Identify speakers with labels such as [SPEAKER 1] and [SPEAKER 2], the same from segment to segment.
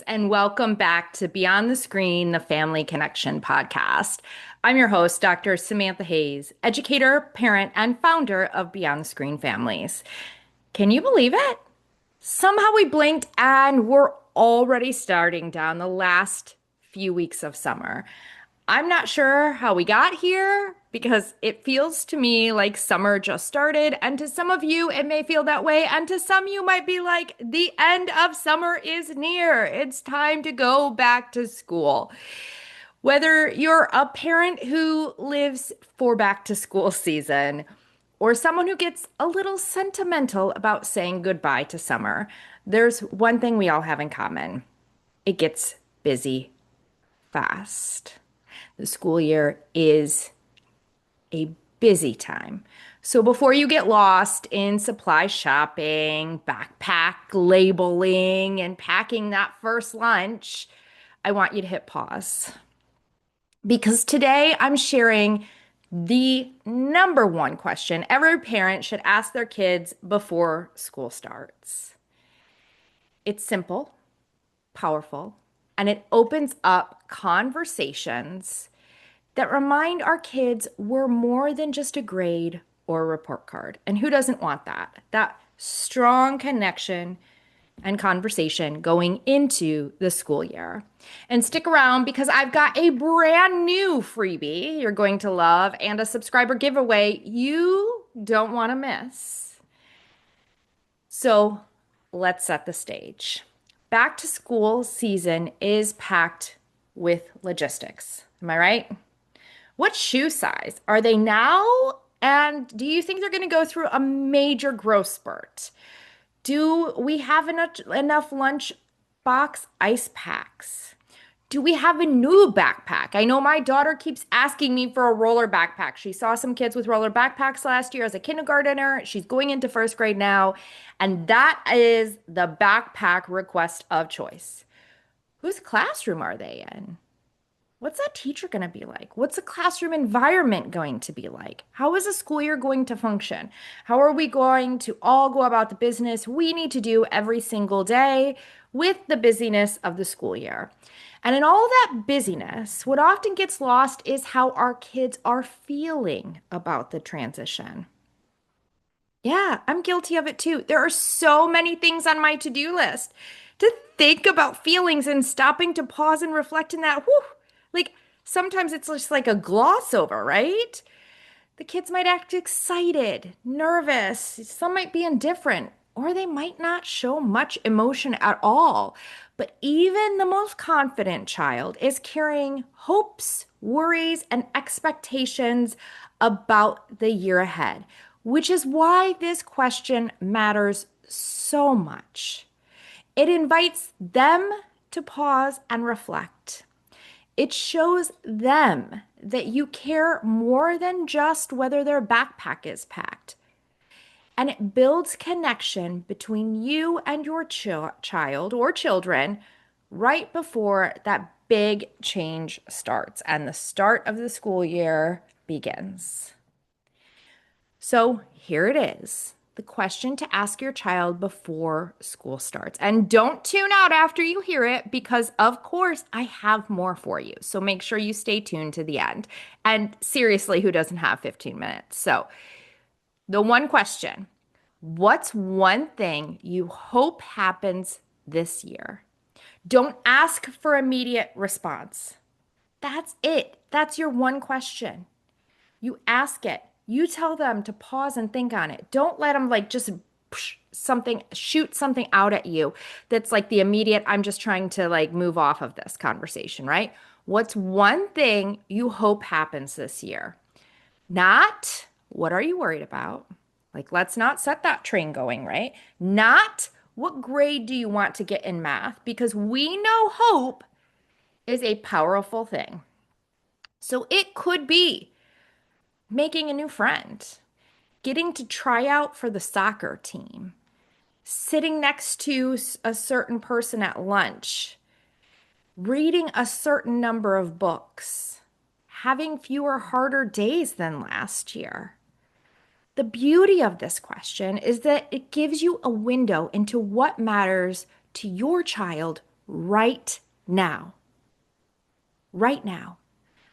[SPEAKER 1] and welcome back to Beyond the Screen, the Family Connection podcast. I'm your host, Dr. Samantha Hayes, educator, parent, and founder of Beyond the Screen Families. Can you believe it? Somehow we blinked and we're already starting down the last few weeks of summer. I'm not sure how we got here because it feels to me like summer just started. And to some of you, it may feel that way. And to some, you might be like, the end of summer is near. It's time to go back to school. Whether you're a parent who lives for back to school season or someone who gets a little sentimental about saying goodbye to summer, there's one thing we all have in common. It gets busy fast. The school year is a busy time. So before you get lost in supply shopping, backpack labeling, and packing that first lunch, I want you to hit pause. Because today I'm sharing the number one question every parent should ask their kids before school starts. It's simple, powerful, and it opens up conversations that remind our kids we're more than just a grade or a report card. And who doesn't want that? That strong connection and conversation going into the school year. And stick around because I've got a brand new freebie you're going to love and a subscriber giveaway you don't want to miss. So let's set the stage. Back to school season is packed with logistics. Am I right? What shoe size are they now? And do you think they're going to go through a major growth spurt? Do we have enough lunch box ice packs? Do we have a new backpack? I know my daughter keeps asking me for a roller backpack. She saw some kids with roller backpacks last year as a kindergartner. She's going into first grade now. And that is the backpack request of choice. Whose classroom are they in? What's that teacher going to be like? What's the classroom environment going to be like? How is a school year going to function? How are we going to all go about the business we need to do every single day with the busyness of the school year? And in all that busyness, what often gets lost is how our kids are feeling about the transition. Yeah, I'm guilty of it too. There are so many things on my to-do list. To think about feelings and stopping to pause and reflect in that, whew, like sometimes it's just like a gloss over, right? The kids might act excited, nervous, some might be indifferent, or they might not show much emotion at all. But even the most confident child is carrying hopes, worries, and expectations about the year ahead, which is why this question matters so much. It invites them to pause and reflect. It shows them that you care more than just whether their backpack is packed. And it builds connection between you and your child or children right before that big change starts and the start of the school year begins. So here it is, the question to ask your child before school starts. And don't tune out after you hear it because, of course, I have more for you. So make sure you stay tuned to the end. And seriously, who doesn't have 15 minutes? So the one question, what's one thing you hope happens this year? Don't ask for immediate response. That's it. That's your one question. You ask it. You tell them to pause and think on it. Don't let them like just shoot something out at you that's like the immediate, I'm just trying to like move off of this conversation, right? What's one thing you hope happens this year? Not what are you worried about? Like, let's not set that train going, right? Not what grade do you want to get in math? Because we know hope is a powerful thing. So it could be making a new friend, getting to try out for the soccer team, sitting next to a certain person at lunch, reading a certain number of books, having fewer harder days than last year. The beauty of this question is that it gives you a window into what matters to your child right now. Right now.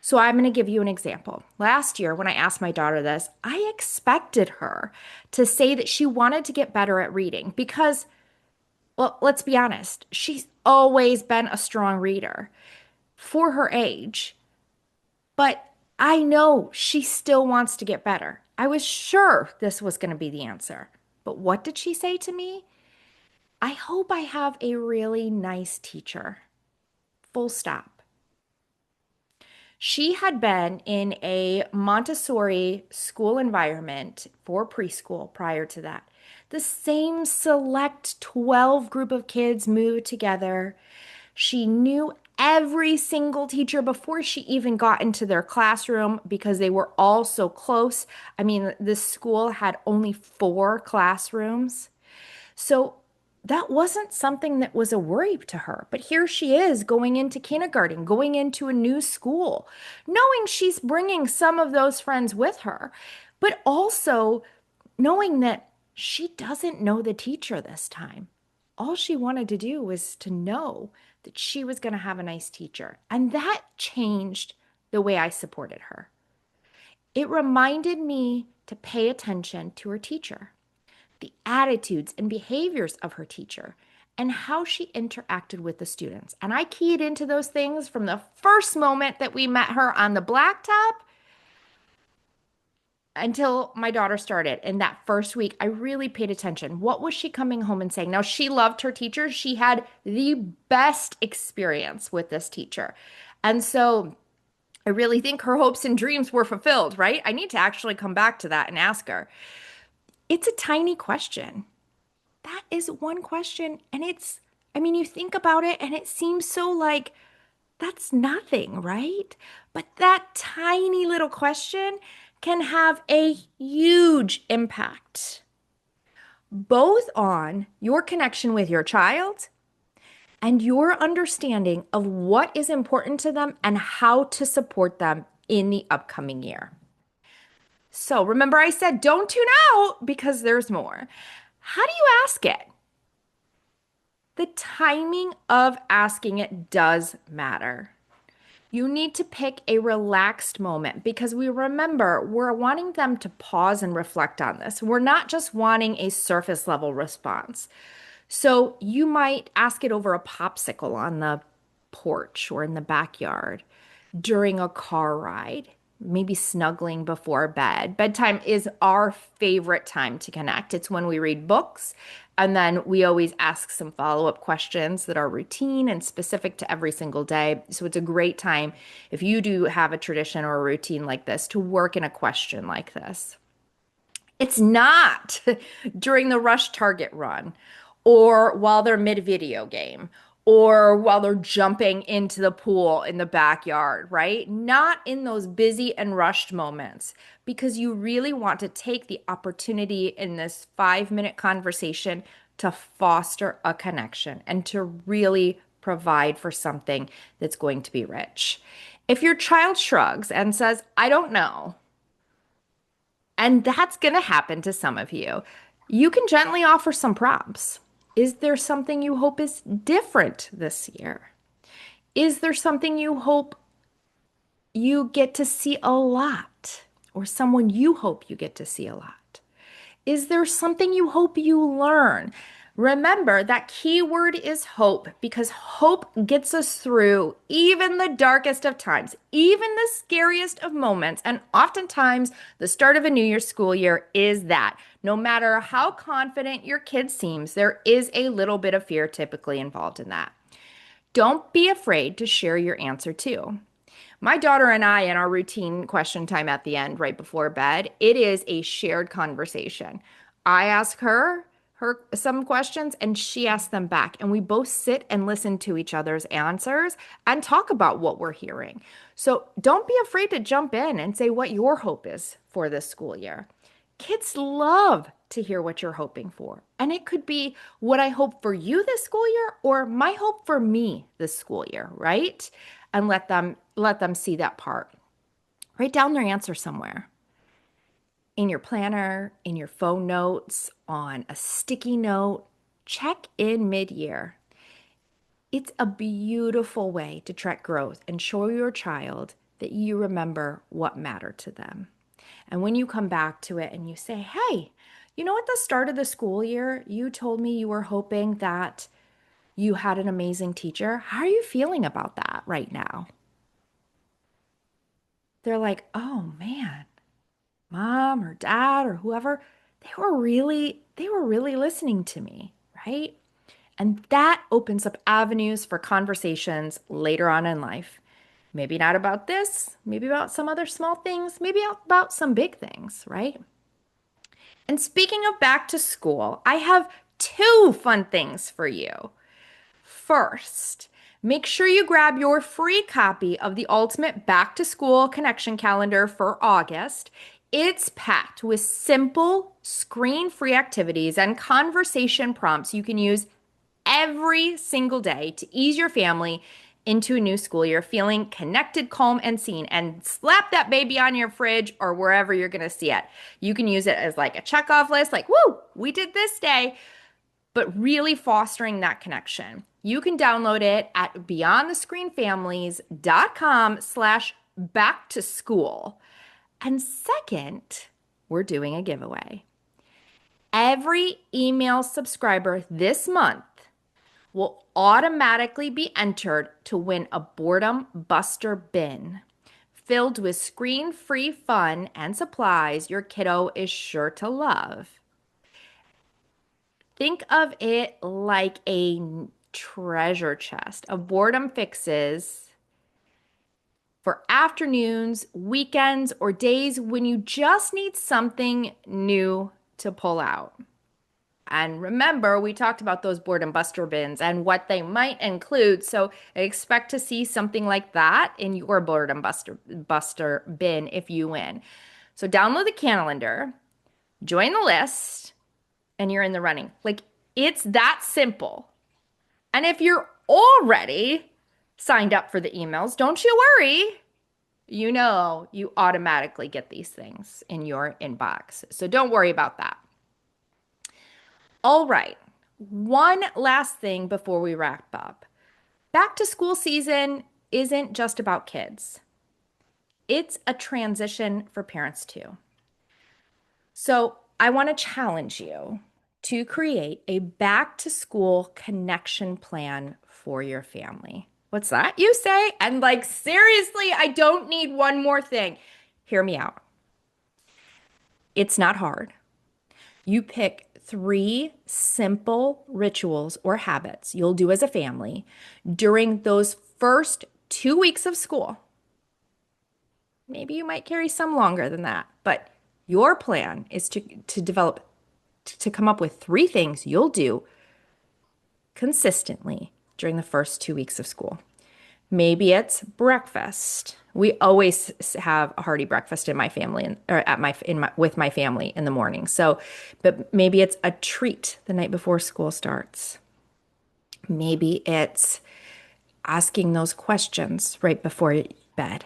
[SPEAKER 1] So I'm going to give you an example. Last year, when I asked my daughter this, I expected her to say that she wanted to get better at reading because, well, let's be honest, she's always been a strong reader for her age. But I know she still wants to get better. I was sure this was going to be the answer. But what did she say to me? I hope I have a really nice teacher. Full stop. She had been in a Montessori school environment for preschool prior to that. The same select 12 group of kids moved together. She knew every single teacher before she even got into their classroom because they were all so close. I mean, this school had only 4 classrooms. So that wasn't something that was a worry to her. But here she is going into kindergarten, going into a new school, knowing she's bringing some of those friends with her, but also knowing that she doesn't know the teacher this time. All she wanted to do was to know that she was going to have a nice teacher. And that changed the way I supported her. It reminded me to pay attention to her teacher, the attitudes and behaviors of her teacher, and how she interacted with the students. And I keyed into those things from the first moment that we met her on the blacktop until my daughter started. In that first week, I really paid attention. What was she coming home and saying? Now, she loved her teacher. She had the best experience with this teacher. And so I really think her hopes and dreams were fulfilled, right? I need to actually come back to that and ask her. It's a tiny question. That is one question. And I mean, you think about it and it seems so like that's nothing, right? But that tiny little question can have a huge impact, both on your connection with your child and your understanding of what is important to them and how to support them in the upcoming year. So remember, I said don't tune out because there's more. How do you ask it? The timing of asking it does matter. You need to pick a relaxed moment because we're wanting them to pause and reflect on this. We're not just wanting a surface level response. So you might ask it over a popsicle on the porch or in the backyard during a car ride, maybe snuggling before bed. Bedtime is our favorite time to connect. It's when we read books, and then we always ask some follow-up questions that are routine and specific to every single day. So it's a great time if you do have a tradition or a routine like this to work in a question like this. It's not during the rush target run or while they're mid video game or while they're jumping into the pool in the backyard, right? Not in those busy and rushed moments because you really want to take the opportunity in this 5-minute conversation to foster a connection and to really provide for something that's going to be rich. If your child shrugs and says, I don't know, and that's going to happen to some of you. You can gently offer some prompts. Is there something you hope is different this year? Is there something you hope you get to see a lot? Or someone you hope you get to see a lot? Is there something you hope you learn? Remember that key word is hope because hope gets us through even the darkest of times, even the scariest of moments. And oftentimes, the start of a new year school year is that. No matter how confident your kid seems, there is a little bit of fear typically involved in that. Don't be afraid to share your answer too. My daughter and I, in our routine question time at the end, right before bed, it is a shared conversation. I ask her some questions and she asks them back. And we both sit and listen to each other's answers and talk about what we're hearing. So don't be afraid to jump in and say what your hope is for this school year. Kids love to hear what you're hoping for. And it could be what I hope for you this school year or my hope for me this school year, right? And let them see that part. Write down their answer somewhere. In your planner, in your phone notes, on a sticky note. Check in mid-year. It's a beautiful way to track growth and show your child that you remember what mattered to them. And when you come back to it and you say, hey, you know, at the start of the school year, you told me you were hoping that you had an amazing teacher. How are you feeling about that right now? They're like, oh man, mom or dad or whoever, they were really listening to me, right? And that opens up avenues for conversations later on in life. Maybe not about this, maybe about some other small things, maybe about some big things, right? And speaking of back to school, I have two fun things for you. First, make sure you grab your free copy of the Ultimate Back to School Connection Calendar for August. It's packed with simple, screen free activities and conversation prompts you can use every single day to ease your family into a new school year feeling connected, calm, and seen. And slap that baby on your fridge or wherever you're going to see it. You can use it as like a checkoff list, like, woo, we did this day, but really fostering that connection. You can download it at beyondthescreenfamilies.com/back to school. And second, we're doing a giveaway. Every email subscriber this month will automatically be entered to win a Boredom Buster bin filled with screen-free fun and supplies your kiddo is sure to love. Think of it like a treasure chest of boredom fixes for afternoons, weekends, or days when you just need something new to pull out. And remember, we talked about those boredom buster bins and what they might include. So expect to see something like that in your boredom buster bin if you win. So download the calendar, join the list, and you're in the running. Like, it's that simple. And if you're already signed up for the emails, don't you worry. You know you automatically get these things in your inbox. So don't worry about that. All right. One last thing before we wrap up. Back to school season isn't just about kids. It's a transition for parents too. So I want to challenge you to create a back to school connection plan for your family. What's that, you say? And like, seriously, I don't need one more thing. Hear me out. It's not hard. You pick 3 simple rituals or habits you'll do as a family during those first 2 weeks of school. Maybe you might carry some longer than that, but your plan is to come up with 3 things you'll do consistently during the first 2 weeks of school. Maybe it's breakfast. We always have a hearty breakfast in my family with my family in the morning. So, but maybe it's a treat the night before school starts. Maybe it's asking those questions right before bed.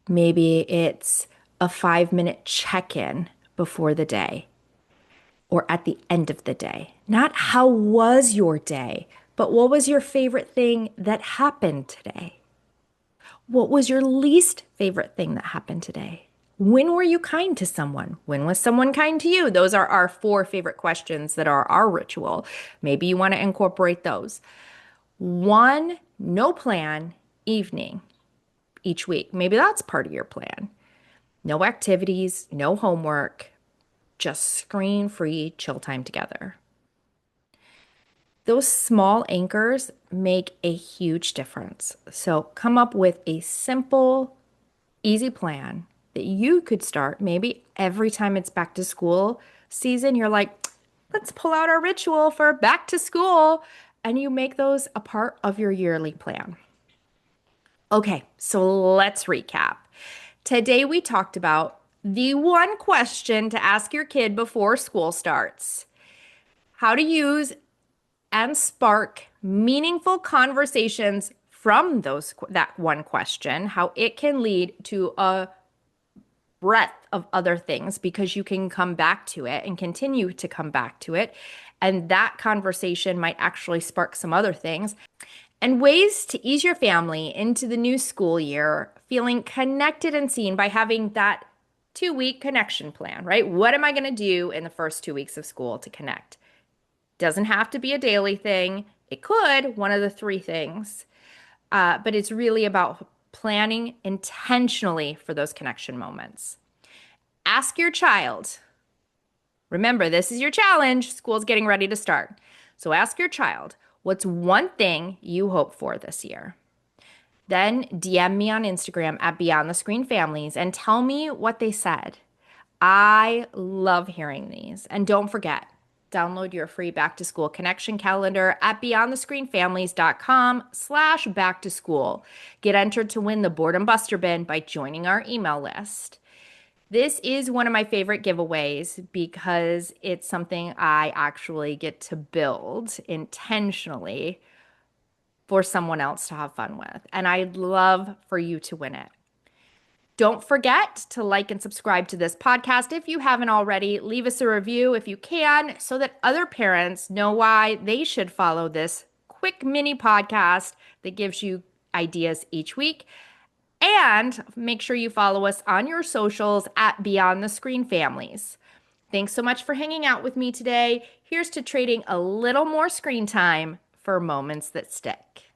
[SPEAKER 1] Maybe it's a 5-minute check-in before the day or at the end of the day. Not how was your day, but what was your favorite thing that happened today? What was your least favorite thing that happened today? When were you kind to someone? When was someone kind to you? Those are our 4 favorite questions that are our ritual. Maybe you want to incorporate those. One no plan evening each week. Maybe that's part of your plan. No activities, no homework, just screen-free chill time together. Those small anchors make a huge difference. So come up with a simple, easy plan that you could start maybe every time it's back to school season. You're like, let's pull out our ritual for back to school. And you make those a part of your yearly plan. Okay, so let's recap. Today we talked about the one question to ask your kid before school starts: how to use and spark meaningful conversations from that one question, how it can lead to a breadth of other things because you can come back to it and continue to come back to it. And that conversation might actually spark some other things. And ways to ease your family into the new school year, feeling connected and seen by having that 2 week connection plan, right? What am I going to do in the first 2 weeks of school to connect? Doesn't have to be a daily thing. It could, one of the three things, but it's really about planning intentionally for those connection moments. Ask your child. Remember, this is your challenge. School's getting ready to start. So ask your child, what's one thing you hope for this year? Then DM me on Instagram at Beyond the Screen Families and tell me what they said. I love hearing these. And don't forget, download your free back to school connection calendar at beyondthescreenfamilies.com/back to school. Get entered to win the Boredom Buster Bin by joining our email list. This is one of my favorite giveaways because it's something I actually get to build intentionally for someone else to have fun with. And I'd love for you to win it. Don't forget to like and subscribe to this podcast if you haven't already. Leave us a review if you can so that other parents know why they should follow this quick mini podcast that gives you ideas each week. And make sure you follow us on your socials at Beyond the Screen Families. Thanks so much for hanging out with me today. Here's to trading a little more screen time for moments that stick.